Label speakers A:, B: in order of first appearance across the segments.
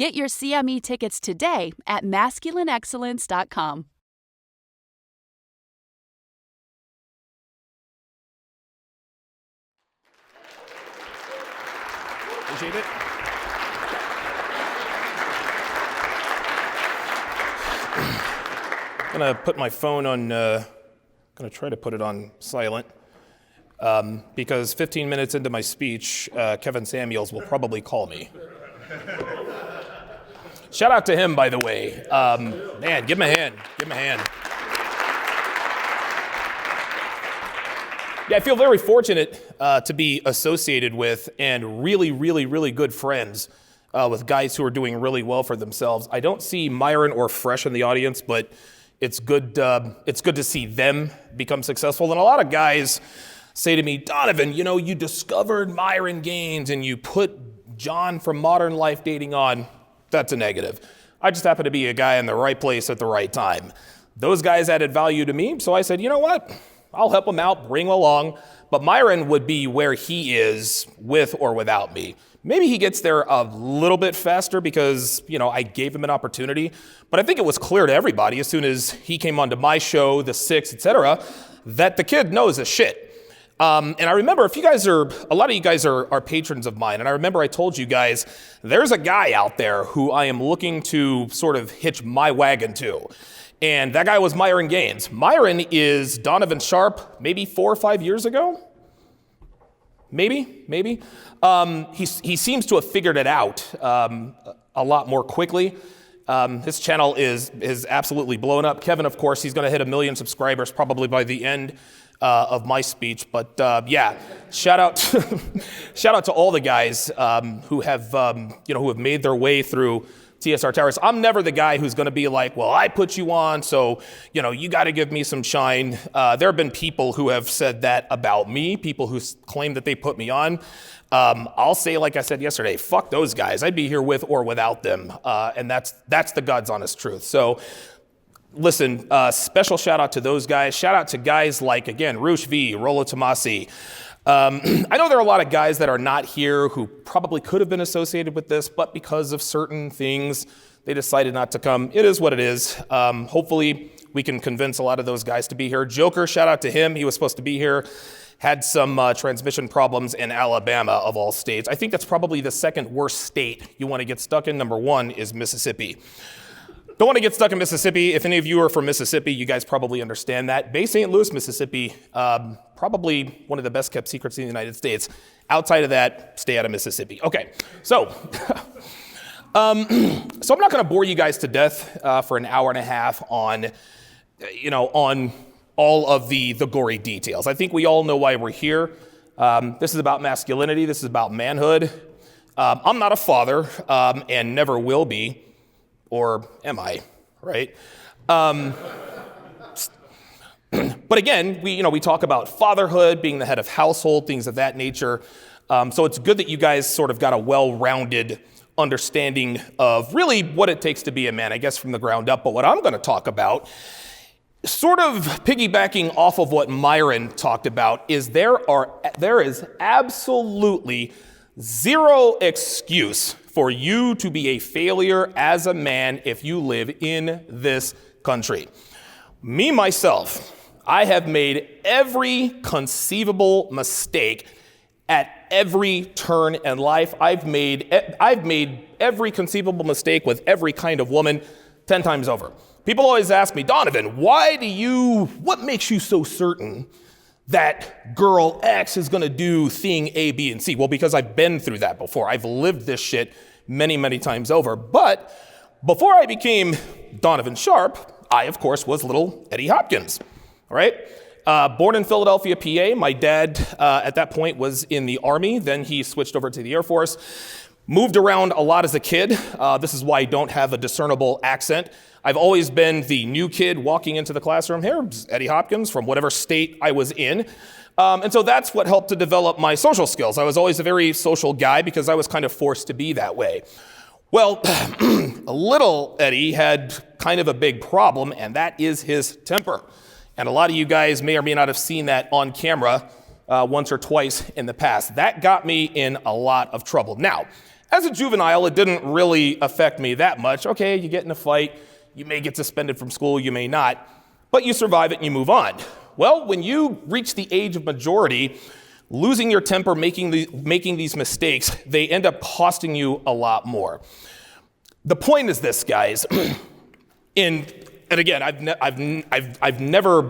A: Get your CME tickets today at masculineexcellence.com.
B: Appreciate it. I'm gonna put my phone on, gonna try to put it on silent, because 15 minutes into my speech, Kevin Samuels will probably call me. Shout out to him, by the way. Man, give him a hand, Yeah, I feel very fortunate to be associated with and really good friends with guys who are doing really well for themselves. I don't see Myron or Fresh in the audience, but it's good to see them become successful. And a lot of guys say to me, Donovan, you discovered Myron Gaines and you put John from Modern Life Dating on. That's a negative. I just happen to be a guy in the right place at the right time. Those guys added value to me, so I said, you know what? I'll help him out, bring him along, but Myron would be where he is with or without me. Maybe he gets there a little bit faster because, I gave him an opportunity, but I think it was clear to everybody as soon as he came onto my show, The Six, etc., that the kid knows his shit. And I remember a lot of you guys are patrons of mine, and I remember I told you guys, there's a guy out there who I am looking to sort of hitch my wagon to. And that guy was Myron Gaines. Myron is Donovan Sharpe, maybe 4 or 5 years ago? Maybe. He seems to have figured it out a lot more quickly. His channel is absolutely blown up. Kevin, of course, he's going to hit 1 million subscribers probably by the end of my speech. But yeah, shout out to all the guys who have made their way through TSR Towers. I'm never the guy who's going to be like, well, I put you on, so you got to give me some shine. There have been people who have said that about me, people who claim that they put me on. I'll say, like I said yesterday, fuck those guys. I'd be here with or without them, and that's the God's honest truth. So listen, special shout out to those guys. Shout out to guys like, again, Roosh V, Rolo Tomasi. I know there are a lot of guys that are not here who probably could have been associated with this, but because of certain things, they decided not to come. It is what it is. Hopefully, we can convince a lot of those guys to be here. Joker, shout out to him. He was supposed to be here. Had some transmission problems in Alabama, of all states. I think that's probably the second worst state you want to get stuck in. Number 1 is Mississippi. Don't want to get stuck in Mississippi. If any of you are from Mississippi, you guys probably understand that. Bay St. Louis, Mississippi, probably one of the best kept secrets in the United States. Outside of that, stay out of Mississippi. Okay, so I'm not going to bore you guys to death for an hour and a half on all of the gory details. I think we all know why we're here. This is about masculinity. This is about manhood. I'm not a father and never will be. Or am I, right? But again, we talk about fatherhood, being the head of household, things of that nature. So it's good that you guys sort of got a well-rounded understanding of really what it takes to be a man, I guess, from the ground up. But what I'm going to talk about, sort of piggybacking off of what Myron talked about, is there is absolutely zero excuse for you to be a failure as a man if you live in this country. Me, myself, I have made every conceivable mistake at every turn in life. I've made every conceivable mistake with every kind of woman 10 times over. People always ask me, Donovan, what makes you so certain that girl X is going to do thing A, B, and C? Well, because I've been through that before. I've lived this shit many times over. But before I became Donovan Sharpe, I, of course, was little Eddie Hopkins, all right? Born in Philadelphia, PA. My dad, at that point, was in the Army. Then he switched over to the Air Force. Moved around a lot as a kid. This is why I don't have a discernible accent. I've always been the new kid walking into the classroom. Here's Eddie Hopkins from whatever state I was in. And so that's what helped to develop my social skills. I was always a very social guy because I was kind of forced to be that way. Well, little Eddie had kind of a big problem, and that is his temper. And a lot of you guys may or may not have seen that on camera once or twice in the past. That got me in a lot of trouble. Now, As a juvenile, it didn't really affect me that much. Okay, you get in a fight, you may get suspended from school, you may not, but you survive it and you move on. Well, when you reach the age of majority, losing your temper, making these mistakes, they end up costing you a lot more. The point is this, guys, and again, I've never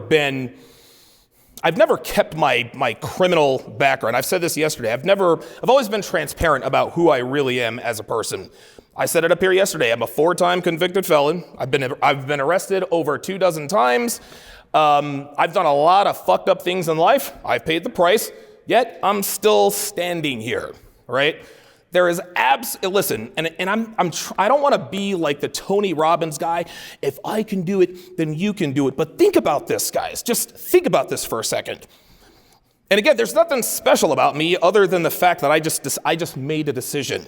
B: kept my criminal background. I've said this yesterday. I've always been transparent about who I really am as a person. I said it up here yesterday. I'm a 4-time convicted felon. I've been arrested over 24 times. I've done a lot of fucked up things in life. I've paid the price, yet I'm still standing here, right? There is listen, and I don't want to be like the Tony Robbins guy. If I can do it, then you can do it. But think about this, guys. Just think about this for a second. And again, there's nothing special about me other than the fact that I just made a decision.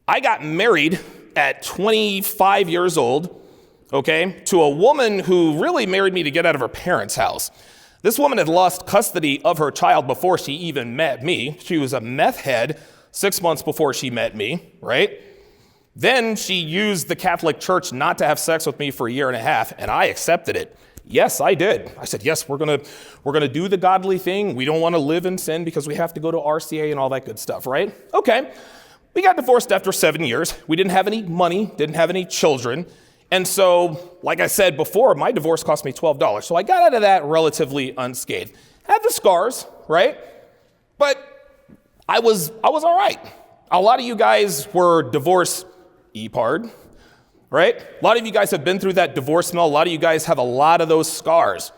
B: I got married at 25 years old, okay, to a woman who really married me to get out of her parents' house. This woman had lost custody of her child before she even met me. She was a meth head 6 months before she met me, right? Then she used the Catholic Church not to have sex with me for a year and a half, and I accepted it. Yes, I did. I said, yes, we're gonna do the godly thing. We don't want to live in sin because we have to go to RCA and all that good stuff, right? Okay. We got divorced after 7 years. We didn't have any money, didn't have any children. And so, like I said before, my divorce cost me $12. So I got out of that relatively unscathed. Had the scars, right? But I was all right. A lot of you guys were divorce EPARD, right? A lot of you guys have been through that divorce smell. A lot of you guys have a lot of those scars.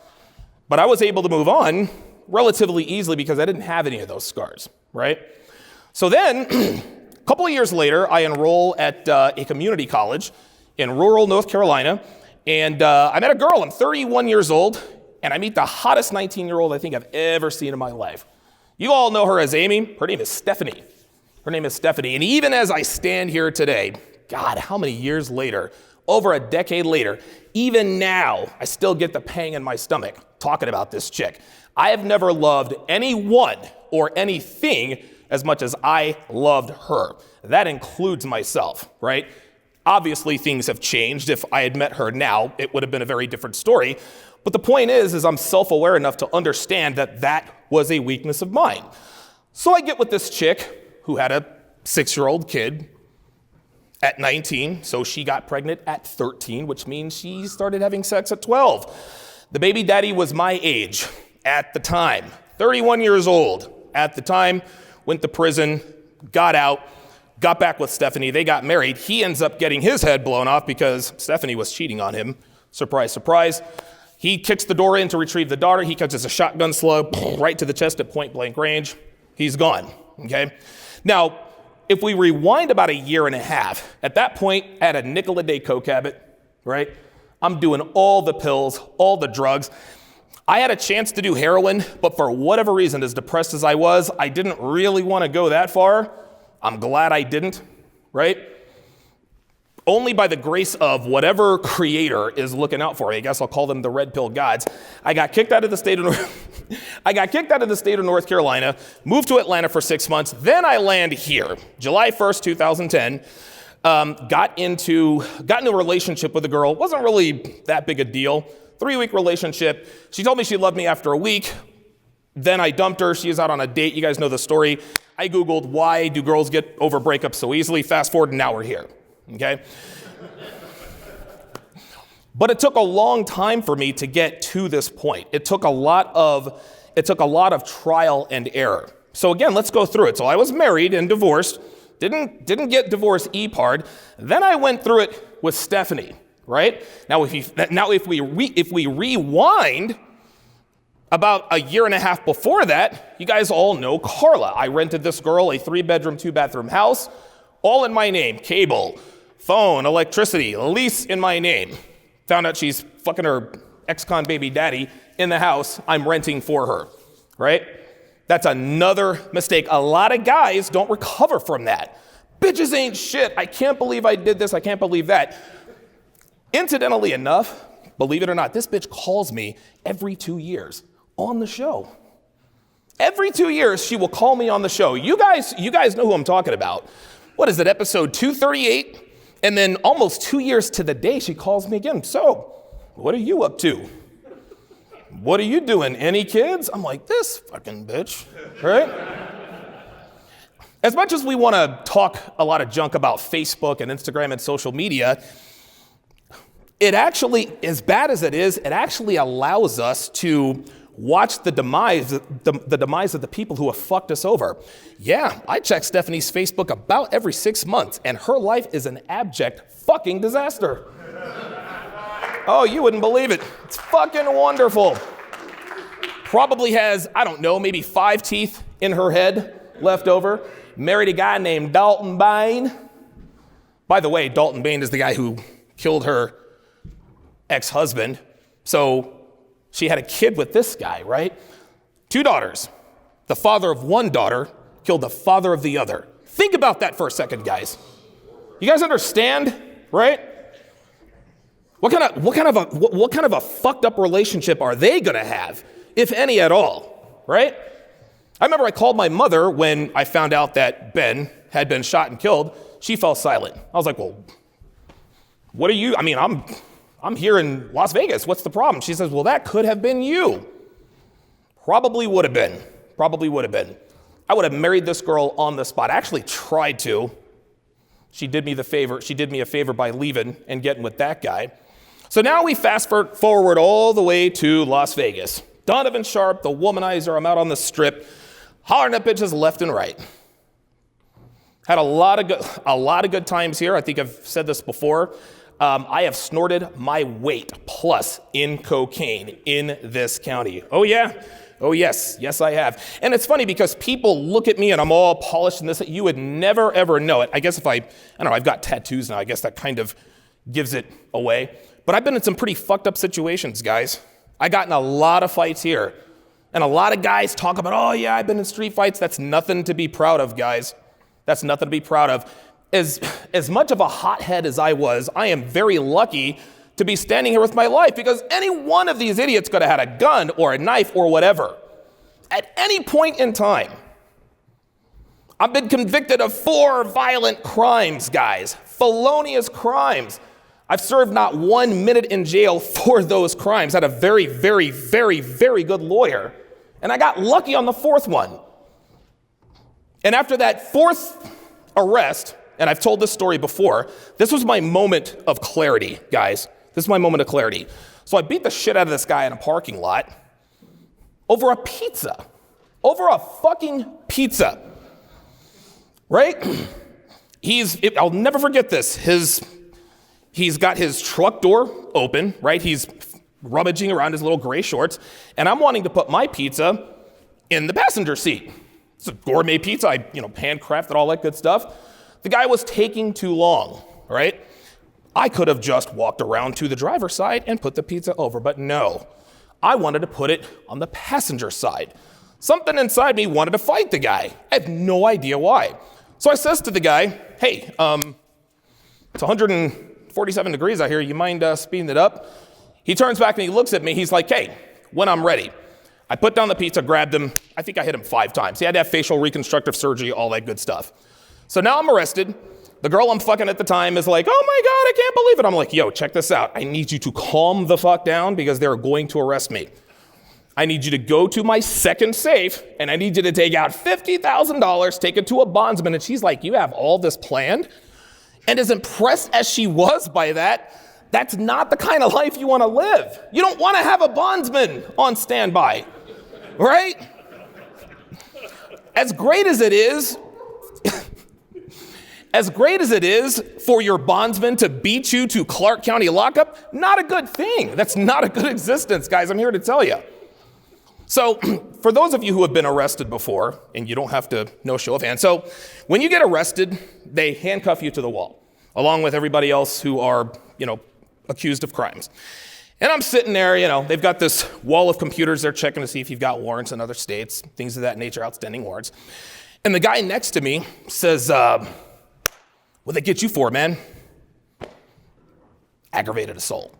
B: But I was able to move on relatively easily because I didn't have any of those scars, right? So then, a couple of years later, I enroll at a community college in rural North Carolina, and I met a girl. I'm 31 years old, and I meet the hottest 19-year-old I think I've ever seen in my life. You all know her as Amy. Her name is Stephanie. And even as I stand here today, God, how many years later, over a decade later, even now, I still get the pang in my stomach talking about this chick. I have never loved anyone or anything as much as I loved her. That includes myself, right? Obviously, things have changed. If I had met her now, it would have been a very different story. But the point is I'm self-aware enough to understand that that was a weakness of mine. So I get with this chick who had a 6-year-old kid at 19. So she got pregnant at 13, which means she started having sex at 12. The baby daddy was my age at the time, 31 years old at the time, went to prison, got out, got back with Stephanie. They got married. He ends up getting his head blown off because Stephanie was cheating on him. Surprise, surprise. He kicks the door in to retrieve the daughter. He catches a shotgun slug right to the chest at point blank range. He's gone, okay? Now, if we rewind about a year and a half, at that point, I had a nickel a day coke habit, right? I'm doing all the pills, all the drugs. I had a chance to do heroin, but for whatever reason, as depressed as I was, I didn't really want to go that far. I'm glad I didn't, right? Only by the grace of whatever creator is looking out for me. I guess I'll call them the red pill gods. I got kicked out of the state of North Carolina, moved to Atlanta for 6 months. Then I land here, July 1st, 2010. Got into a relationship with a girl. It wasn't really that big a deal. 3-week relationship. She told me she loved me after a week. Then I dumped her. She was out on a date. You guys know the story. I Googled, why do girls get over breakups so easily? Fast forward, and now we're here, okay? But it took a long time for me to get to this point. It took a lot of trial and error. So again, let's go through it. So I was married and divorced, didn't get divorce EPARD. Then I went through it with Stephanie, right? Now if we rewind about a year and a half before that, you guys all know Carla. I rented this girl a 3-bedroom, 2-bathroom house, all in my name. Cable, phone, electricity, lease in my name. Found out she's fucking her ex-con baby daddy in the house I'm renting for her, right? That's another mistake. A lot of guys don't recover from that. Bitches ain't shit. I can't believe I did this. I can't believe that. Incidentally enough, believe it or not, this bitch calls me every 2 years on the show. Every 2 years, she will call me on the show. You guys know who I'm talking about. what is it, episode 238? And then almost 2 years to the day, she calls me again. So, what are you up to? What are you doing? Any kids? I'm like, this fucking bitch, right? As much as we want to talk a lot of junk about Facebook and Instagram and social media, it actually, as bad as it is, it actually allows us to watch the demise of the people who have fucked us over. Yeah, I check Stephanie's Facebook about every 6 months, and her life is an abject fucking disaster. Oh, you wouldn't believe it. It's fucking wonderful. Probably has, I don't know, maybe 5 teeth in her head left over. Married a guy named Dalton Bain. By the way, Dalton Bain is the guy who killed her ex-husband. So she had a kid with this guy, right? 2 daughters. The father of one daughter killed the father of the other. Think about that for a second, guys. You guys understand, right? What kind of a fucked up relationship are they gonna have, if any at all, right? I remember I called my mother when I found out that Ben had been shot and killed. She fell silent. I was like, well, what are you, I'm here in Las Vegas. What's the problem? She says, well, that could have been you. Probably would have been. I would have married this girl on the spot. I actually tried to. She did me a favor by leaving and getting with that guy. So now we fast forward all the way to Las Vegas. Donovan Sharpe, the womanizer, I'm out on the strip, hollering at bitches left and right. Had a lot of good times here. I think I've said this before. I have snorted my weight plus in cocaine in this county. Oh yeah? Oh yes. Yes, I have. And it's funny because people look at me and I'm all polished and this, you would never ever know it. I guess if I don't know, I've got tattoos now. I guess that kind of gives it away. But I've been in some pretty fucked up situations, guys. I got in a lot of fights here. And a lot of guys talk about, oh yeah, I've been in street fights. That's nothing to be proud of, guys. That's nothing to be proud of. As much of a hothead as I was, I am very lucky to be standing here with my life because any one of these idiots could have had a gun or a knife or whatever. At any point in time, I've been convicted of 4 violent crimes, guys. Felonious crimes. I've served not 1 minute in jail for those crimes. I had a very, very, very, very good lawyer. And I got lucky on the 4th one. And after that 4th arrest, and I've told this story before, this was my moment of clarity, guys. This is my moment of clarity. So I beat the shit out of this guy in a parking lot over a pizza. Over a fucking pizza. Right? I'll never forget this. He's got his truck door open, right? He's rummaging around his little gray shorts, and I'm wanting to put my pizza in the passenger seat. It's a gourmet pizza. I, handcrafted all that good stuff. The guy was taking too long, right? I could have just walked around to the driver's side and put the pizza over, but no. I wanted to put it on the passenger side. Something inside me wanted to fight the guy. I have no idea why. So I says to the guy, hey, it's 147 degrees out here. You mind speeding it up? He turns back and he looks at me. He's like, hey, when I'm ready. I put down the pizza, grabbed him. I think I hit him 5 times. He had to have facial reconstructive surgery, all that good stuff. So now I'm arrested. The girl I'm fucking at the time is like, oh my God, I can't believe it. I'm like, yo, check this out. I need you to calm the fuck down because they're going to arrest me. I need you to go to my second safe and I need you to take out $50,000, take it to a bondsman. And she's like, you have all this planned? And as impressed as she was by that, that's not the kind of life you want to live. You don't want to have a bondsman on standby, right? As great as it is for your bondsman to beat you to Clark County lockup, not a good thing. That's not a good existence, guys. I'm here to tell you. So for those of you who have been arrested before, and you don't have to know show of hands, so when you get arrested, they handcuff you to the wall, along with everybody else who are, accused of crimes. And I'm sitting there, they've got this wall of computers. They're checking to see if you've got warrants in other states, things of that nature, outstanding warrants. And the guy next to me says, what'd they get you for, man? Aggravated assault.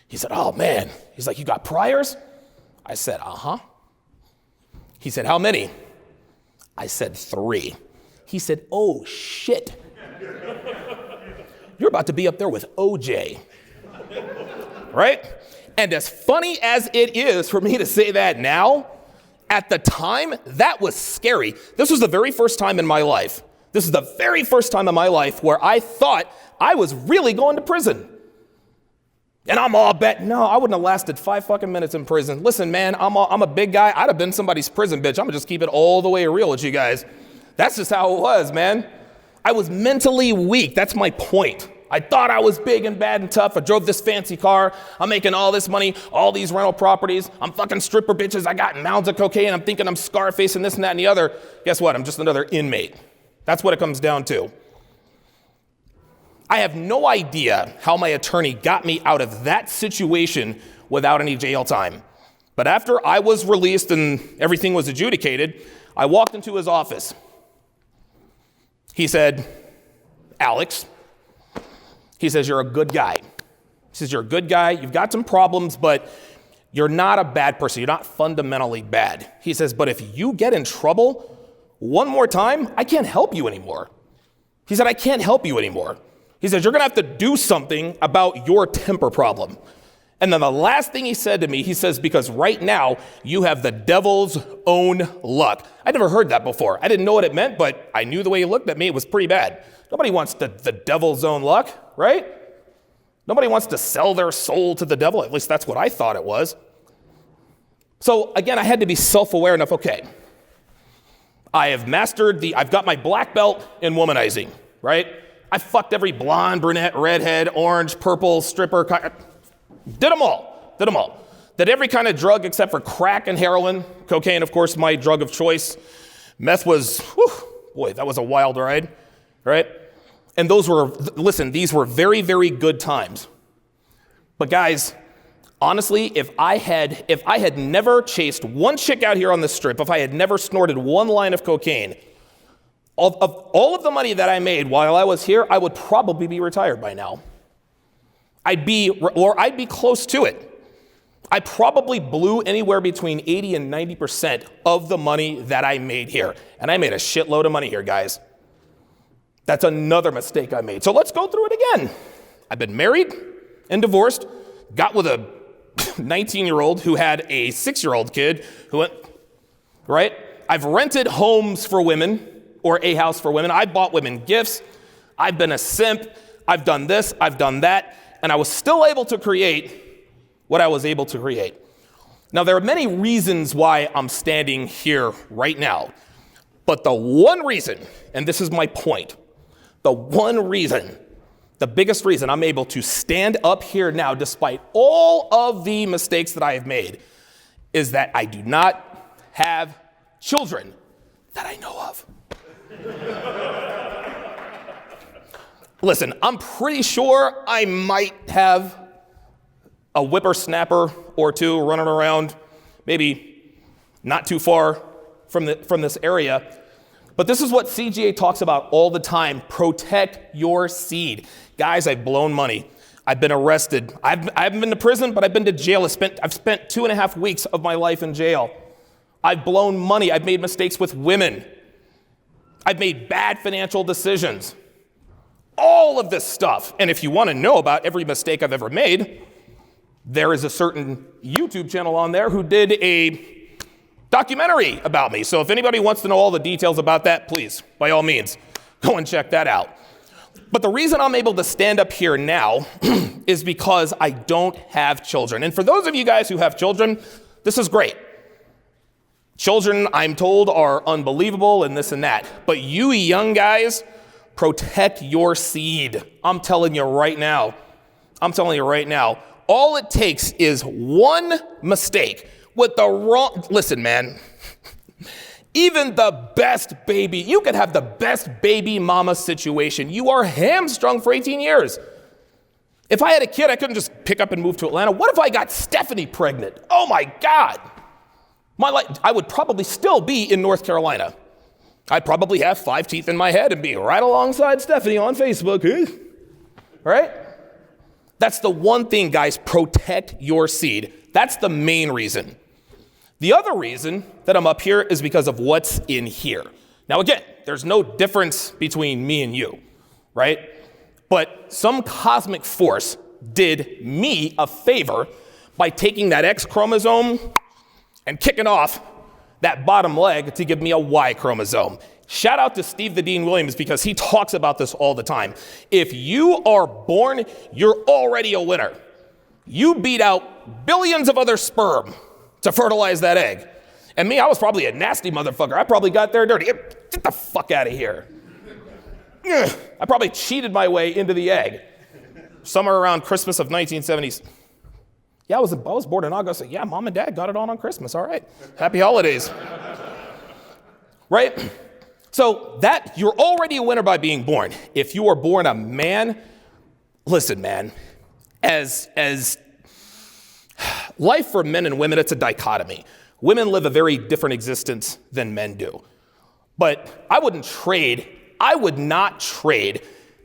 B: He said, oh man. He's like, you got priors? I said, uh-huh. He said, how many? I said 3. He said, oh, shit. You're about to be up there with OJ, right? And as funny as it is for me to say that now, at the time, that was scary. This was the very first time in my life. This is the very first time in my life where I thought I was really going to prison. And I'm all bet, no, I wouldn't have lasted 5 fucking minutes in prison. Listen, man, I'm a big guy. I'd have been somebody's prison bitch. I'm gonna just keep it all the way real with you guys. That's just how it was, man. I was mentally weak. That's my point. I thought I was big and bad and tough. I drove this fancy car. I'm making all this money, all these rental properties. I'm fucking stripper bitches. I got mounds of cocaine. I'm thinking I'm Scarface and this and that and the other. Guess what? I'm just another inmate. That's what it comes down to. I have no idea how my attorney got me out of that situation without any jail time. But after I was released and everything was adjudicated, I walked into his office. He said, Alex, he says, you're a good guy. He says, you're a good guy. You've got some problems, but you're not a bad person. You're not fundamentally bad. He says, but if you get in trouble one more time, I can't help you anymore. He said, I can't help you anymore. He says, you're going to have to do something about your temper problem. And then the last thing he said to me, he says, because right now you have the devil's own luck. I'd never heard that before. I didn't know what it meant, but I knew the way he looked at me, it was pretty bad. Nobody wants the devil's own luck, right? Nobody wants to sell their soul to the devil. At least that's what I thought it was. So again, I had to be self-aware enough. Okay, I've got my black belt in womanizing, right? I fucked every blonde, brunette, redhead, orange, purple, stripper. Did them all. Did every kind of drug except for crack and heroin. Cocaine, of course, my drug of choice. Meth was, boy, that was a wild ride, right? And these were very, very good times. But guys, honestly, if I had never chased one chick out here on the strip, if I had never snorted one line of cocaine, all of the money that I made while I was here, I would probably be retired by now. I'd be close to it. I probably blew anywhere between 80 and 90% of the money that I made here. And I made a shitload of money here, guys. That's another mistake I made. So let's go through it again. I've been married and divorced, got with a 19-year-old who had a 6-year-old kid who went, right? I've rented homes for women or a house for women. I bought women gifts. I've been a simp. I've done this. I've done that. And I was still able to create what I was able to create. Now, there are many reasons why I'm standing here right now. But the one reason, and this is my point, the biggest reason I'm able to stand up here now, despite all of the mistakes that I have made, is that I do not have children that I know of. Listen, I'm pretty sure I might have a whippersnapper or two running around, maybe not too far from this area. But this is what CGA talks about all the time. Protect your seed. Guys, I've blown money. I've been arrested. I haven't been to prison, but I've been to jail. I've spent 2.5 weeks of my life in jail. I've blown money. I've made mistakes with women. I've made bad financial decisions. All of this stuff. And if you want to know about every mistake I've ever made, there is a certain YouTube channel on there who did a documentary about me. So if anybody wants to know all the details about that, please, by all means, go and check that out. But the reason I'm able to stand up here now is because I don't have children. And for those of you guys who have children, this is great. Children, I'm told, are unbelievable and this and that. But you young guys, protect your seed. I'm telling you right now. All it takes is one mistake with the wrong, listen, man, even the best baby, you could have the best baby mama situation. You are hamstrung for 18 years. If I had a kid, I couldn't just pick up and move to Atlanta. What if I got Stephanie pregnant? Oh my God. My life, I would probably still be in North Carolina. I'd probably have 5 teeth in my head and be right alongside Stephanie on Facebook. Right? That's the one thing, guys, protect your seed. That's the main reason. The other reason that I'm up here is because of what's in here. Now, again, there's no difference between me and you, right? But some cosmic force did me a favor by taking that X chromosome and kicking off that bottom leg to give me a Y chromosome. Shout out to Steve the Dean Williams because he talks about this all the time. If you are born, you're already a winner. You beat out billions of other sperm to fertilize that egg. And me, I was probably a nasty motherfucker. I probably got there dirty. Get the fuck out of here. I probably cheated my way into the egg. Somewhere around Christmas of 1970s. Yeah, I was born in August. Yeah, mom and dad got it on Christmas. All right. Happy holidays. Right? So that you're already a winner by being born. If you are born a man, listen, man, as life for men and women, it's a dichotomy. Women live a very different existence than men do. But I would not trade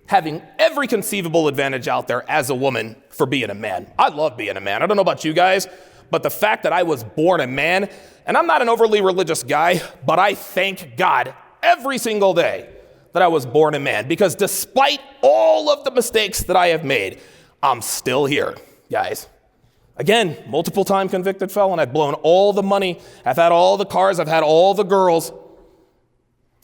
B: having every conceivable advantage out there as a woman for being a man. I love being a man. I don't know about you guys, but the fact that I was born a man, and I'm not an overly religious guy, but I thank God every single day that I was born a man, because despite all of the mistakes that I have made, I'm still here, guys. Again, multiple time convicted felon. I've blown all the money. I've had all the cars. I've had all the girls.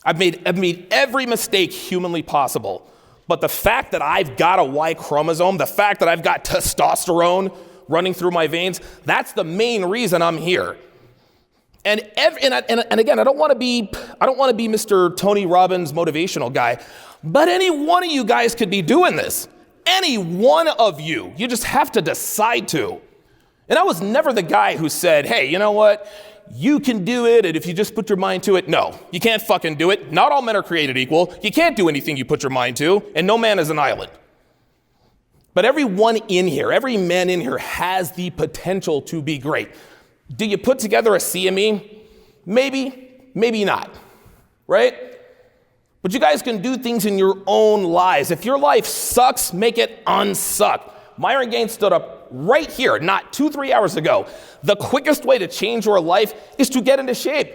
B: I've made every mistake humanly possible. But the fact that I've got a Y chromosome, the fact that I've got testosterone running through my veins, that's the main reason I'm here. And again, I don't want to be Mr. Tony Robbins motivational guy, but any one of you guys could be doing this. Any one of you. You just have to decide to. And I was never the guy who said, hey, you know what? You can do it, and if you just put your mind to it. No, you can't fucking do it. Not all men are created equal. You can't do anything you put your mind to, and no man is an island. But every man in here has the potential to be great. Do you put together a CME? Maybe, maybe not, right? But you guys can do things in your own lives. If your life sucks, make it unsuck. Myron Gaines stood up right here, not 2-3 hours ago. The quickest way to change your life is to get into shape.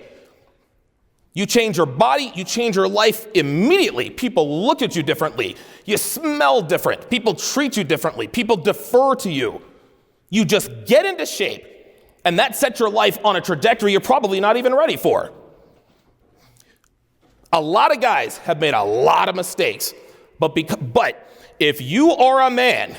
B: You change your body, you change your life immediately. People look at you differently. You smell different. People treat you differently. People defer to you. You just get into shape, and that sets your life on a trajectory you're probably not even ready for. A lot of guys have made a lot of mistakes, but if you are a man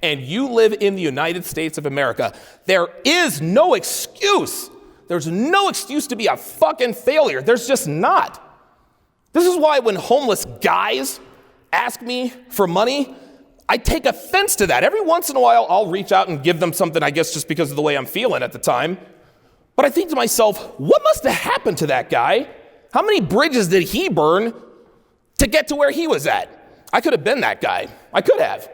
B: and you live in the United States of America, there is no excuse. There's no excuse to be a fucking failure. There's just not. This is why when homeless guys ask me for money, I take offense to that. Every once in a while, I'll reach out and give them something, I guess just because of the way I'm feeling at the time. But I think to myself, what must have happened to that guy? How many bridges did he burn to get to where he was at? I could have been that guy. I could have.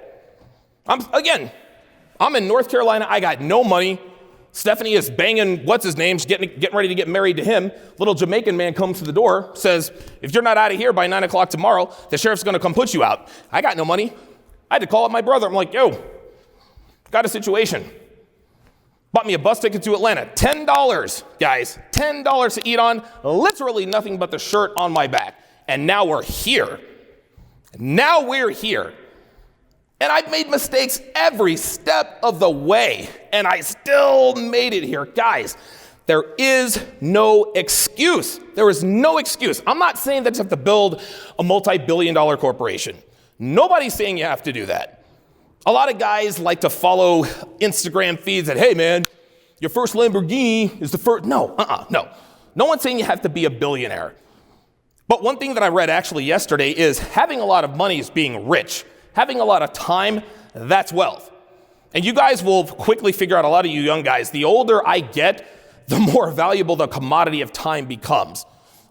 B: I'm in North Carolina. I got no money. Stephanie is banging, what's his name, getting ready to get married to him. Little Jamaican man comes to the door, says, if you're not out of here by 9 o'clock tomorrow, the sheriff's going to come put you out. I got no money. I had to call up my brother. I'm like, yo, got a situation. Bought me a bus ticket to Atlanta. $10, guys. $10 to eat on. Literally nothing but the shirt on my back. And now we're here. And I've made mistakes every step of the way, and I still made it here. Guys, there is no excuse. There is no excuse. I'm not saying that you have to build a multi-billion-dollar corporation. Nobody's saying you have to do that. A lot of guys like to follow Instagram feeds that, hey, man, your first Lamborghini is the first. No. No one's saying you have to be a billionaire. But one thing that I read actually yesterday is having a lot of money is being rich. Having a lot of time, that's wealth. And you guys will quickly figure out, a lot of you young guys, the older I get, the more valuable the commodity of time becomes.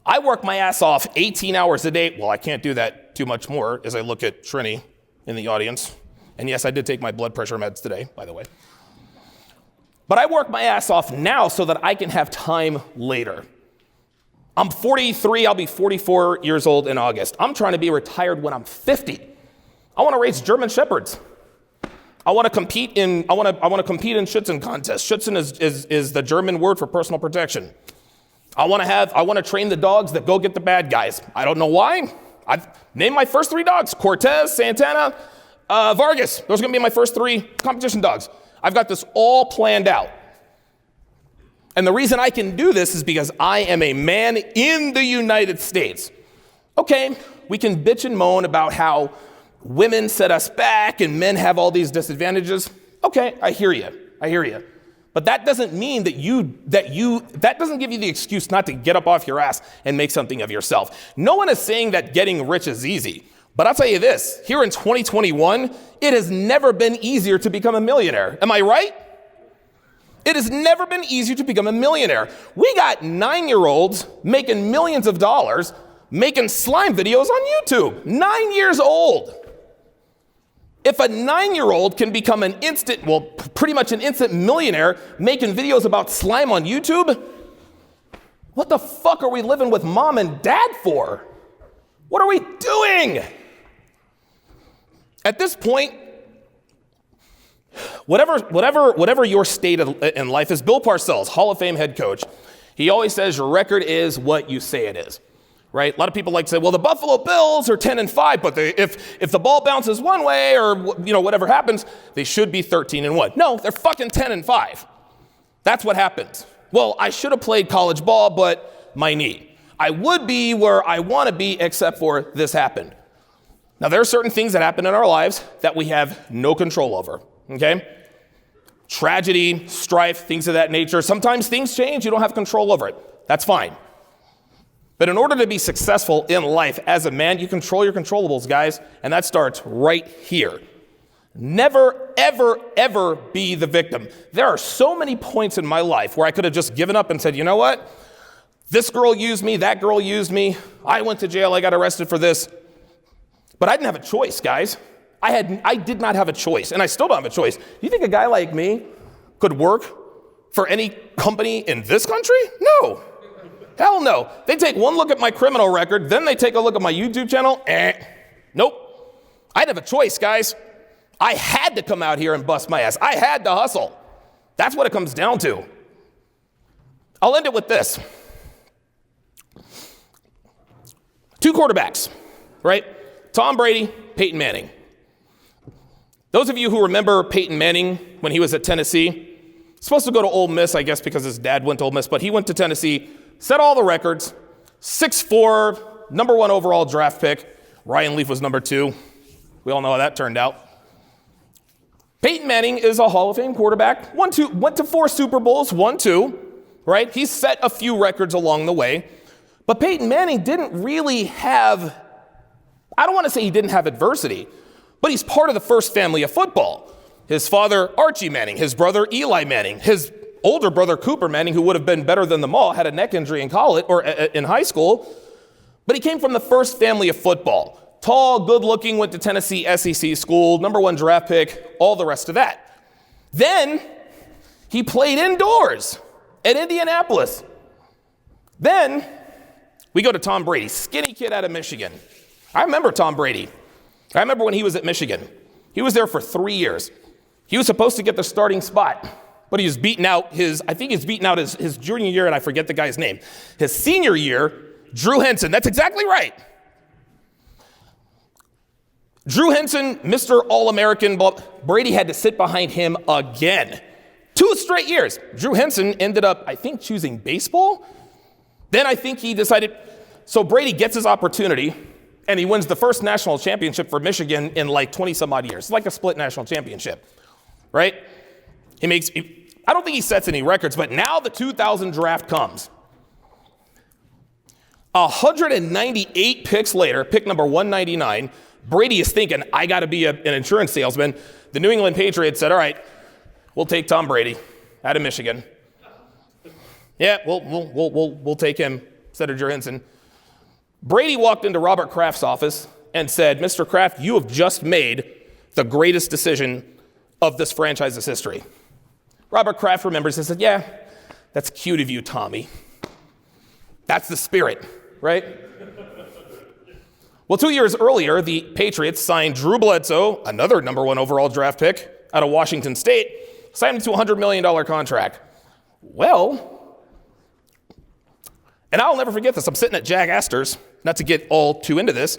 B: I work my ass off 18 hours a day. Well, I can't do that too much more as I look at Trini in the audience. And yes, I did take my blood pressure meds today, by the way. But I work my ass off now so that I can have time later. I'm 43, I'll be 44 years old in August. I'm trying to be retired when I'm 50. I want to raise German Shepherds. I want to compete in Schützen contests. Schützen is the German word for personal protection. I want to train the dogs that go get the bad guys. I don't know why. I've named my first 3 dogs: Cortez, Santana, Vargas. Those are going to be my first 3 competition dogs. I've got this all planned out. And the reason I can do this is because I am a man in the United States. Okay, we can bitch and moan about how women set us back and men have all these disadvantages. Okay, I hear you. But that doesn't mean that doesn't give you the excuse not to get up off your ass and make something of yourself. No one is saying that getting rich is easy. But I'll tell you this, here in 2021, it has never been easier to become a millionaire. Am I right? It has never been easier to become a millionaire. We got 9-year-olds making millions of dollars making slime videos on YouTube. 9 years old. If a 9-year-old can become pretty much an instant millionaire making videos about slime on YouTube, what the fuck are we living with mom and dad for? What are we doing? At this point, whatever your state in life is, Bill Parcells, Hall of Fame head coach, he always says your record is what you say it is. Right? A lot of people like to say, well, the Buffalo Bills are 10-5, but if the ball bounces one way or whatever happens, they should be 13-1. No, they're fucking 10-5. That's what happens. Well, I should have played college ball, but my knee. I would be where I want to be, except for this happened. Now, there are certain things that happen in our lives that we have no control over. Okay? Tragedy, strife, things of that nature. Sometimes things change. You don't have control over it. That's fine. But in order to be successful in life as a man, you control your controllables, guys, and that starts right here. Never, ever, ever be the victim. There are so many points in my life where I could have just given up and said, you know what? This girl used me, that girl used me, I went to jail, I got arrested for this. But I didn't have a choice, guys. I did not have a choice, and I still don't have a choice. You think a guy like me could work for any company in this country? No. Hell no. They take one look at my criminal record, then they take a look at my YouTube channel. Nope. I didn't have a choice, guys. I had to come out here and bust my ass. I had to hustle. That's what it comes down to. I'll end it with this. 2 quarterbacks, right? Tom Brady, Peyton Manning. Those of you who remember Peyton Manning when he was at Tennessee, supposed to go to Ole Miss, I guess, because his dad went to Ole Miss, but he went to Tennessee, set all the records, 6'4", number 1 overall draft pick. Ryan Leaf was number 2. We all know how that turned out. Peyton Manning is a Hall of Fame quarterback. Went to 4 Super Bowls, won 2, right? He set a few records along the way. But Peyton Manning didn't really have, I don't want to say he didn't have adversity, but he's part of the first family of football. His father, Archie Manning, his brother, Eli Manning, his older brother, Cooper Manning, who would have been better than them all, had a neck injury in college or in high school, but he came from the first family of football. Tall, good-looking, went to Tennessee SEC school, number 1 draft pick, all the rest of that. Then he played indoors at Indianapolis. Then we go to Tom Brady, skinny kid out of Michigan. I remember Tom Brady. I remember when he was at Michigan. He was there for 3 years. He was supposed to get the starting spot, but he was beaten out his junior year, and I forget the guy's name. His senior year, Drew Henson, that's exactly right. Drew Henson, Mr. All-American, but Brady had to sit behind him again. 2 straight years. Drew Henson ended up, I think, choosing baseball. Then I think he decided, so Brady gets his opportunity, and he wins the first national championship for Michigan in like 20 some odd years. It's like a split national championship, right? I don't think he sets any records, but now the 2000 draft comes. 198 picks later, pick number 199, Brady is thinking, I got to be an insurance salesman. The New England Patriots said, all right, we'll take Tom Brady out of Michigan. Yeah, we'll take him, said Drew Henson. Brady walked into Robert Kraft's office and said, Mr. Kraft, you have just made the greatest decision of this franchise's history. Robert Kraft remembers and said, yeah, that's cute of you, Tommy. That's the spirit, right? Well, 2 years earlier, the Patriots signed Drew Bledsoe, another number 1 overall draft pick out of Washington State, signed him to a $100 million contract. Well, And I'll never forget this. I'm sitting at Jack Astor's, not to get all too into this,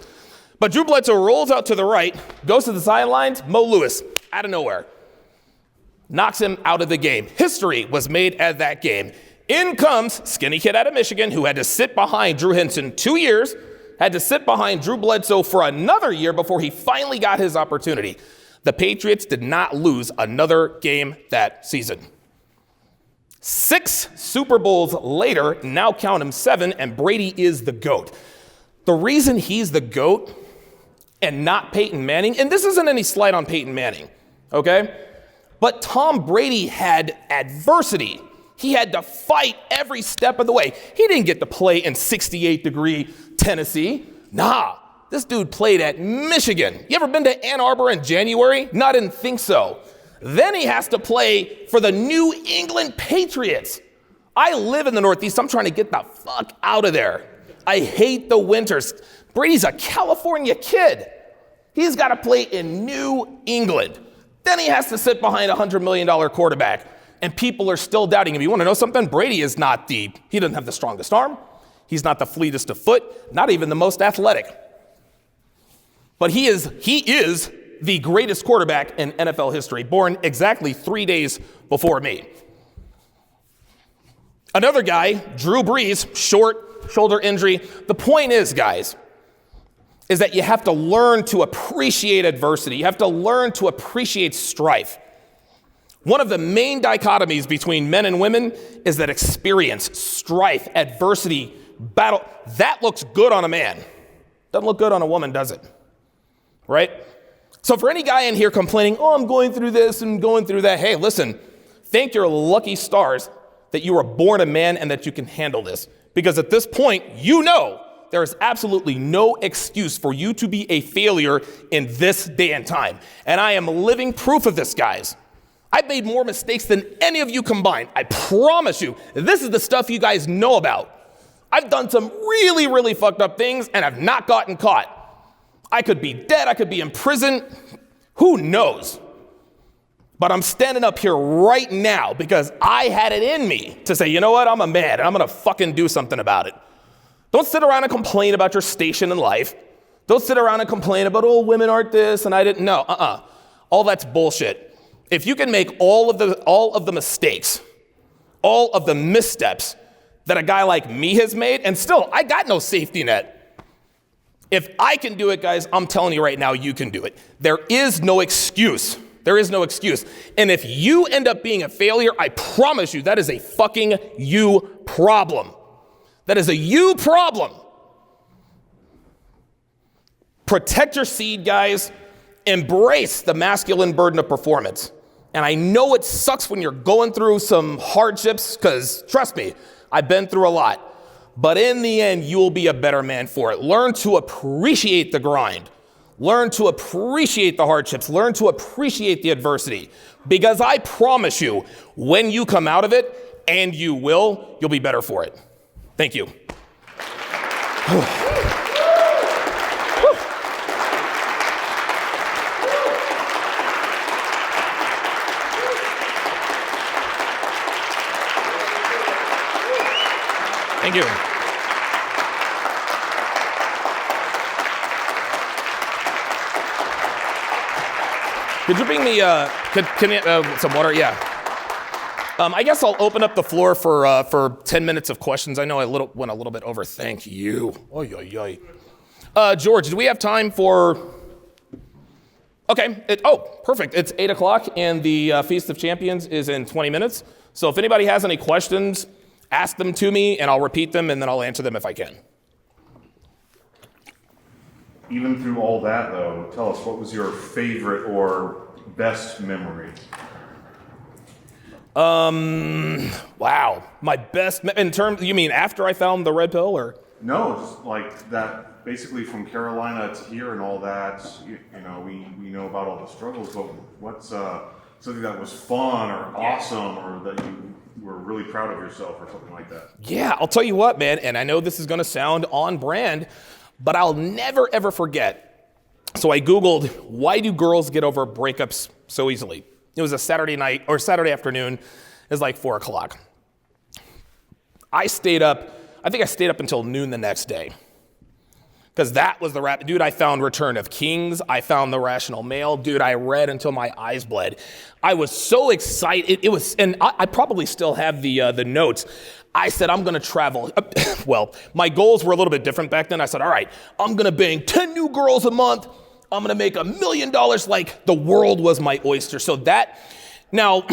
B: but Drew Bledsoe rolls out to the right, goes to the sidelines, Mo Lewis, out of nowhere, knocks him out of the game. History was made at that game. In comes skinny kid out of Michigan who had to sit behind Drew Henson 2 years, had to sit behind Drew Bledsoe for another year before he finally got his opportunity. The Patriots did not lose another game that season. 6 Super Bowls later, now count him 7, and Brady is the GOAT. The reason he's the GOAT and not Peyton Manning, and this isn't any slight on Peyton Manning, okay? But Tom Brady had adversity. He had to fight every step of the way. He didn't get to play in 68-degree Tennessee. Nah, this dude played at Michigan. You ever been to Ann Arbor in January? No, I didn't think so. Then he has to play for the New England Patriots. I live in the Northeast. I'm trying to get the fuck out of there. I hate the winters. Brady's a California kid. He's got to play in New England. Then he has to sit behind a $100 million quarterback, and people are still doubting him. You want to know something? Brady is not he doesn't have the strongest arm. He's not the fleetest of foot, not even the most athletic. But he is the greatest quarterback in NFL history, born exactly 3 days before me. Another guy, Drew Brees, short, shoulder injury. The point is, guys, is that you have to learn to appreciate adversity. You have to learn to appreciate strife. One of the main dichotomies between men and women is that experience, strife, adversity, battle, that looks good on a man. Doesn't look good on a woman, does it? Right? So for any guy in here complaining, oh, I'm going through this and going through that, hey, listen, thank your lucky stars that you were born a man and that you can handle this. Because at this point, you know there is absolutely no excuse for you to be a failure in this day and time. And I am living proof of this, guys. I've made more mistakes than any of you combined. I promise you, this is the stuff you guys know about. I've done some really, really fucked up things and have not gotten caught. I could be dead. I could be in prison. Who knows? But I'm standing up here right now because I had it in me to say, you know what? I'm a man and I'm going to fucking do something about it. Don't sit around and complain about your station in life. Don't sit around and complain about, oh, women aren't this and I didn't know. All that's bullshit. If you can make all of the mistakes, all of the missteps that a guy like me has made, and still, I got no safety net. If I can do it, guys, I'm telling you right now, you can do it. There is no excuse. There is no excuse. And if you end up being a failure, I promise you, that is a fucking you problem. That is a you problem. Protect your seed, guys. Embrace the masculine burden of performance. And I know it sucks when you're going through some hardships, because trust me, I've been through a lot. But in the end, you'll be a better man for it. Learn to appreciate the grind. Learn to appreciate the hardships. Learn to appreciate the adversity. Because I promise you, when you come out of it, and you will, you'll be better for it. Thank you. Thank you. Could you bring me some water? Yeah. I guess I'll open up the floor for 10 minutes of questions. I know I went a little bit over. Thank you. Oy, oy, oy. George, do we have time for? Okay. Perfect. It's 8 o'clock, and the Feast of Champions is in 20 minutes. So if anybody has any questions, ask them to me, and I'll repeat them, and then I'll answer them if I can.
C: Even through all that, though, tell us, what was your favorite or best memory?
B: Wow. My best, in terms, you mean after I found the red pill, or?
C: No, just like that, basically from Carolina to here and all that, we know about all the struggles, but what's something that was fun or awesome or that you were really proud of yourself or something like that?
B: Yeah, I'll tell you what, man, and I know this is going to sound on brand, but I'll never, ever forget. So I Googled, why do girls get over breakups so easily? It was a Saturday night or Saturday afternoon. It was like 4 o'clock. I stayed up I think I stayed up until noon the next day. Because that was the dude, I found Return of Kings. I found The Rational Male. Dude, I read until my eyes bled. I was so excited. It was, and I probably still have the notes. I said, I'm going to travel. Well, my goals were a little bit different back then. I said, all right, I'm going to bang 10 new girls a month. I'm going to make $1 million. Like, the world was my oyster. So that, now,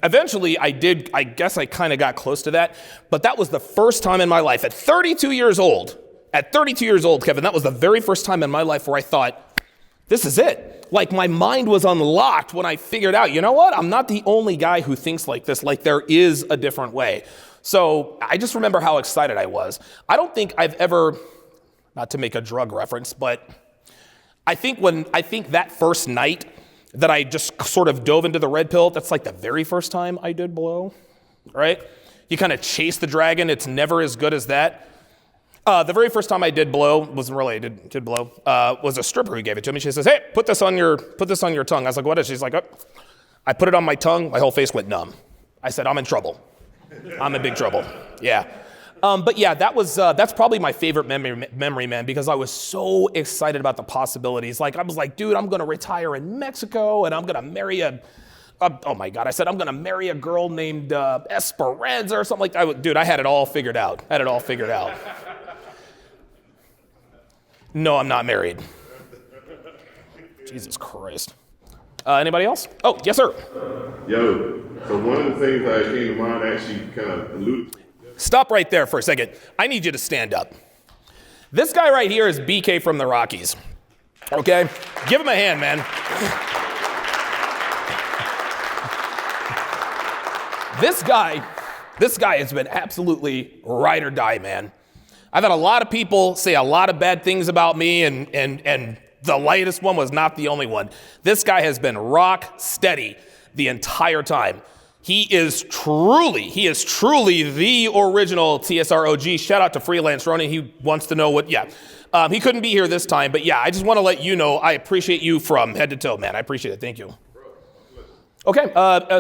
B: eventually I guess I kind of got close to that. But that was the first time in my life at 32 years old. At 32 years old, Kevin, that was the very first time in my life where I thought, this is it. Like, my mind was unlocked when I figured out, you know what? I'm not the only guy who thinks like this. Like, there is a different way. So I just remember how excited I was. I don't think I've ever, not to make a drug reference, but I think that first night that I just sort of dove into the red pill, that's like the very first time I did blow, right? You kind of chase the dragon. It's never as good as that. The very first time I did blow, wasn't really, I did blow, was a stripper who gave it to me. She says, hey, put this on your tongue. I was like, what is it? She's like, oh. I put it on my tongue. My whole face went numb. I said, I'm in trouble. I'm in big trouble. Yeah. But yeah, that's probably my favorite memory, man, because I was so excited about the possibilities. Like, I was like, dude, I'm going to retire in Mexico and I'm going to marry oh my God, I said, I'm going to marry a girl named Esperanza or something like that. Dude, I had it all figured out. No, I'm not married. Jesus Christ. Anybody else? Oh, yes, sir.
D: Yo, so one of the things that came to mind actually kind of alluded.
B: Stop right there for a second. I need you to stand up. This guy right here is BK from the Rockies. Okay? Give him a hand, man. This guy has been absolutely ride or die, man. I've had a lot of people say a lot of bad things about me, and the latest one was not the only one. This guy has been rock steady the entire time. He is truly the original TSR OG. Shout out to Freelance Ronin. He wants to know what, he couldn't be here this time, but yeah, I just want to let you know I appreciate you from head to toe, man. I appreciate it. Thank you. Okay,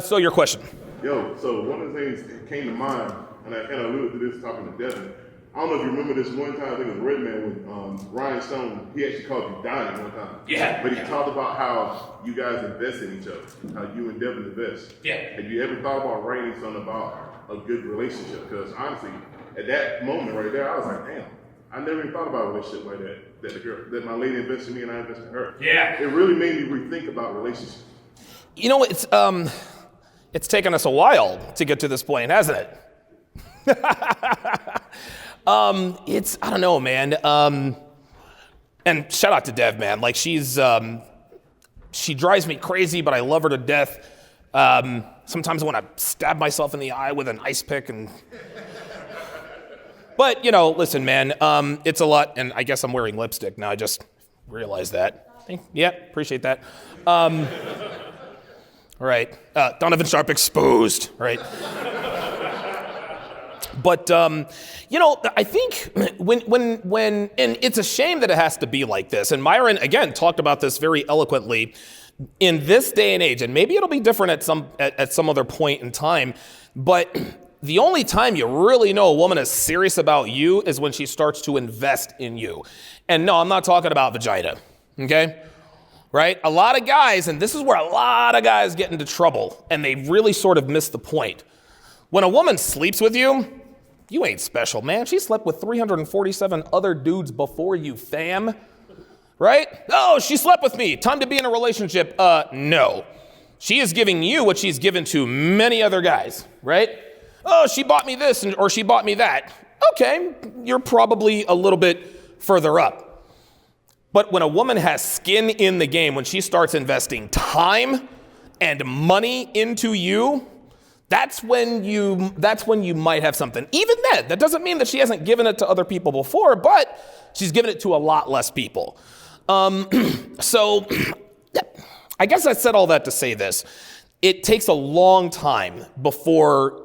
B: so your question.
D: Yo, so one of the things that came to mind, and I kind of alluded to this talking to Devin. I don't know if you remember this one time, I think it was Redman, when Ryan Stone, he actually called you Donnie one time.
B: Yeah.
D: But he talked about how you guys invest in each other, how you and Devin invest. Yeah. Have you ever thought about writing something about a good relationship? Because honestly, at that moment right there, I was like, damn, I never even thought about a relationship like that. That my lady invested in me and I invested in her. Yeah. It really made me rethink about relationships.
B: You know, it's taken us a while to get to this point, hasn't it? I don't know, man. And shout out to Dev, man. Like, she drives me crazy, but I love her to death. Sometimes I want to stab myself in the eye with an ice pick but, you know, listen, man, it's a lot, and I guess I'm wearing lipstick now. I just realized that. Yeah, appreciate that. All right. Donovan Sharpe exposed, right? But, you know, I think when, and it's a shame that it has to be like this. And Myron, again, talked about this very eloquently. In this day and age, and maybe it'll be different at some other point in time, but the only time you really know a woman is serious about you is when she starts to invest in you. And no, I'm not talking about vagina, okay? Right? A lot of guys, and this is where a lot of guys get into trouble, and they really sort of miss the point. When a woman sleeps with you, you ain't special, man. She slept with 347 other dudes before you, fam. Right? Oh, she slept with me. Time to be in a relationship. No. She is giving you what she's given to many other guys, right? Oh, she bought me this or she bought me that. Okay, you're probably a little bit further up. But when a woman has skin in the game, when she starts investing time and money into you, that's when you might have something. Even then, that doesn't mean that she hasn't given it to other people before, but she's given it to a lot less people. So I guess I said all that to say this. It takes a long time before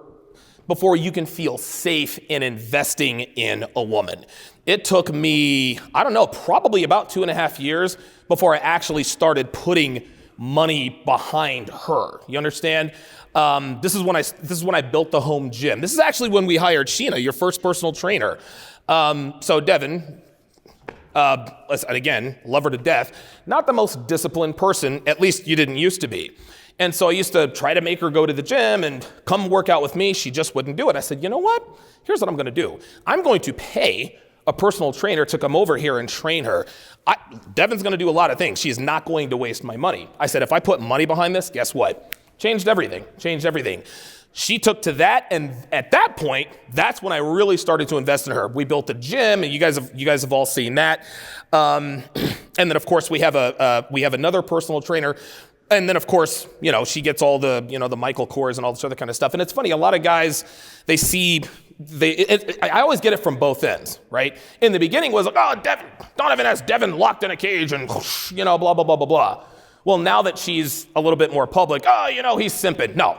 B: you can feel safe in investing in a woman. It took me, I don't know, probably about 2.5 years before I actually started putting money behind her. You understand? This is when I built the home gym. This is actually when we hired Sheena, your first personal trainer. So Devin, and again, love her to death, not the most disciplined person, at least you didn't used to be. And so I used to try to make her go to the gym and come work out with me. She just wouldn't do it. I said, you know what? Here's what I'm going to do. I'm going to pay a personal trainer to come over here and train her. Devin's going to do a lot of things. She's not going to waste my money. I said, if I put money behind this, guess what? Changed everything. She took to that, and at that point, that's when I really started to invest in her. We built a gym, and you guys have all seen that. And then, of course, we have another personal trainer. And then, of course, she gets all the, the Michael Kors and all this other kind of stuff. And it's funny, a lot of guys, I always get it from both ends, right? In the beginning was like, oh, Donovan has Devin locked in a cage and, blah, blah, blah, blah, blah. Well, now that she's a little bit more public, he's simping. No,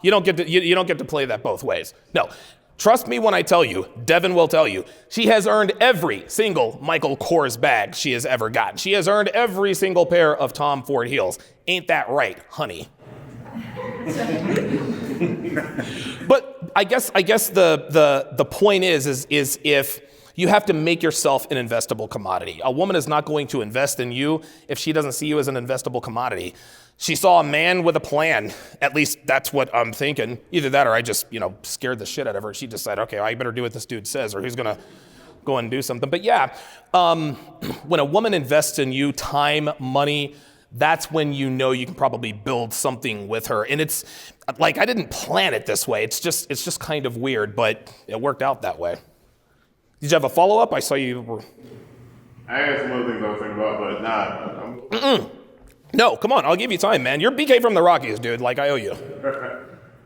B: you don't get to play that both ways. No. Trust me when I tell you, Devin will tell you, she has earned every single Michael Kors bag she has ever gotten. She has earned every single pair of Tom Ford heels. Ain't that right, honey? But I guess the point is if you have to make yourself an investable commodity. A woman is not going to invest in you if she doesn't see you as an investable commodity. She saw a man with a plan. At least that's what I'm thinking. Either that or I just, scared the shit out of her. She decided, okay, I better do what this dude says or he's going to go and do something. But yeah, when a woman invests in you, time, money, that's when you can probably build something with her. And it's like, I didn't plan it this way. It's just kind of weird, but it worked out that way. Did you have a follow-up? I saw you were...
D: I had some other things I was thinking about, but nah.
B: No, come on, I'll give you time, man. You're BK from the Rockies, dude. Like, I owe you.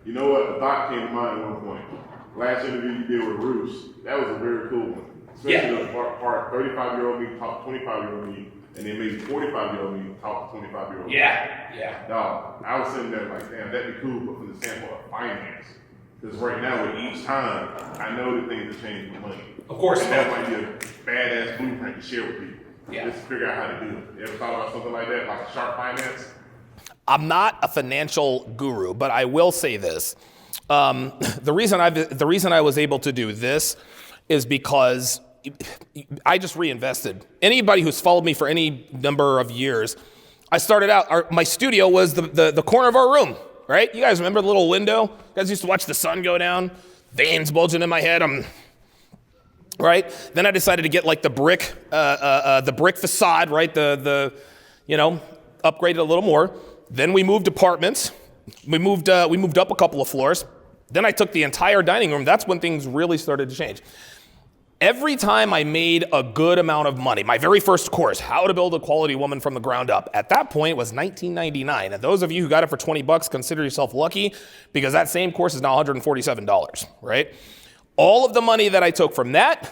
D: You know what? A thought came to mind at one point. Last interview you did with Roos, that was a very cool one. Especially the part 35-year-old me talk to 25-year-old me, and then maybe 45-year-old me talk to 25-year-old me.
B: Yeah.
D: Dog, I was sitting there like, damn, that'd be cool, but from the standpoint of finance. Because right now, with each time, I know that things have changed with money.
B: Of course.
D: And that might be a badass blueprint to share with people.
B: Yeah.
D: Just to figure out how to do it. You ever thought about something like that, like Sharpe Finance?
B: I'm not a financial guru, but I will say this. The reason I was able to do this is because I just reinvested. Anybody who's followed me for any number of years, I started out, my studio was the corner of our room, right? You guys remember the little window? You guys used to watch the sun go down, veins bulging in my head. Right? Then I decided to get like the brick facade, right? Upgraded a little more. Then we moved apartments. We moved up a couple of floors. Then I took the entire dining room. That's when things really started to change. Every time I made a good amount of money, my very first course, How to Build a Quality Woman from the Ground Up, at that point was $19.99. And those of you who got it for $20, consider yourself lucky because that same course is now $147, right? All of the money that I took from that,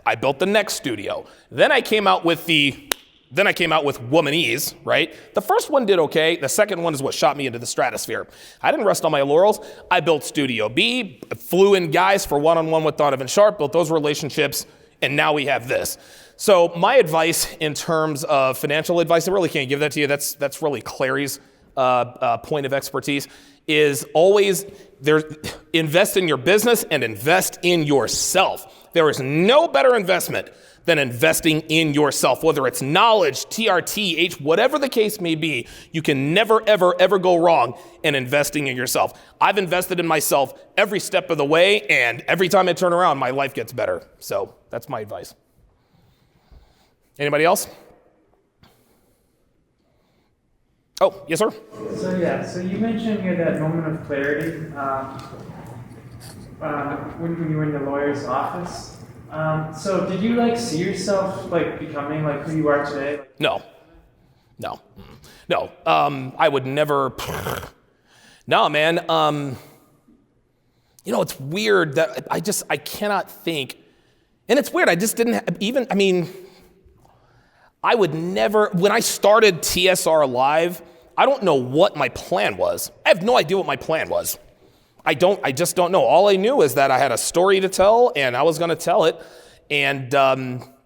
B: I built the next studio. Then I came out with Womanese, right? The first one did okay. The second one is what shot me into the stratosphere. I didn't rest on my laurels. I built Studio B, flew in guys for one-on-one with Donovan Sharpe, built those relationships, and now we have this. So my advice in terms of financial advice, I really can't give that to you. That's really Clary's point of expertise, is always invest in your business and invest in yourself. There is no better investment than investing in yourself, whether it's knowledge, TRT, whatever the case may be. You can never, ever, ever go wrong in investing in yourself. I've invested in myself every step of the way, and every time I turn around, my life gets better. So that's my advice. Anybody else? Oh, yes, sir?
E: So you mentioned you had that moment of clarity when you were in the lawyer's office. So did you see yourself becoming who you are today?
B: No. I would never. No, man. It's weird that I cannot think, and it's weird. I just didn't I would never, when I started TSR Live, I don't know what my plan was. I have no idea what my plan was. I just don't know. All I knew is that I had a story to tell and I was going to tell it. And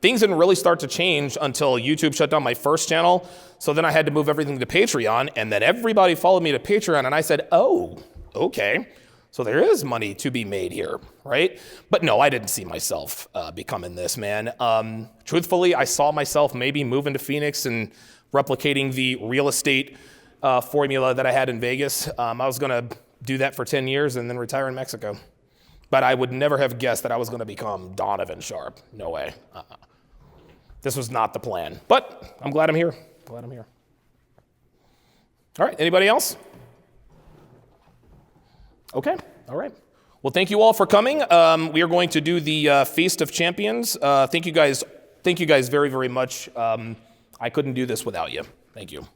B: things didn't really start to change until YouTube shut down my first channel. So then I had to move everything to Patreon, and then everybody followed me to Patreon, and I said, oh, okay. So there is money to be made here, right? But no, I didn't see myself becoming this, man. Truthfully, I saw myself maybe moving to Phoenix and replicating the real estate formula that I had in Vegas. I was gonna do that for 10 years and then retire in Mexico. But I would never have guessed that I was gonna become Donovan Sharpe. No way. This was not the plan. But I'm glad I'm here. Glad I'm here. All right, anybody else? Okay, all right. Well, thank you all for coming. We are going to do the Feast of Champions. Thank you guys very, very much. I couldn't do this without you. Thank you.